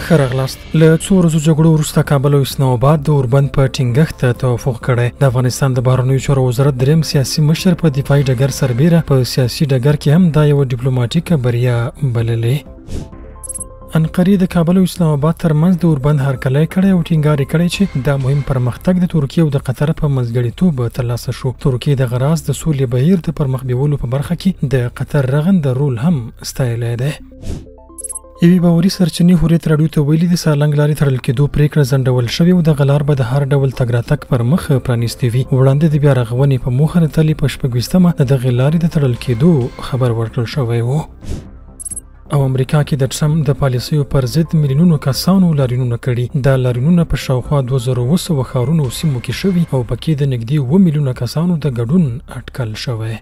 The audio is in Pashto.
ښه راغلاست. له څو ورځو جګړو وروسته کابل او اسلام آباد د اوربند په ټینګښت ته توافق کړی. د افغانستان د بهرنیو چارو وزارت دریم سیاسي مشر په دفاعي ډګر سربیره په سیاسي ډګر کې هم دا یوه ډیپلوماټیکه بریا بللې. انقرې د کابل او اسلام آباد ترمنځ د اوربند هرکلی کړی او ټینګار یې کړی چې دا مهم پرمختګ د ترکیې او د قطر په منځګړیتوب ترلاسه شو. ترکیې د غراس د سولې بهیر د پرمخ بیولو په برخه کې د قطر رغنده رول هم ستایلی دی. یوې باوري سرچینې هوریت راډیو ته ویلي د سالنګ لارې تړل کېدو پریکړه ځنډول شوې او دغه لار به د هر ډول تګ راتګ پر مخ پرانیستې وي. وړاندې د بیا رغونې په موخه د تلې په 26مه د دغې لارې د تړل کېدو خبر ورکړل شوی و. او امریکا کې د ټرمپ د پالیسیو پر ضد میلیونونو کسانو لاریونونه کړي. دا لاریونونه په شاوخوا 2200 ښارونو او سیمو کې شوي او پکې د نږدې 7 میلیونه کسانو د ګډون اټکل شوی.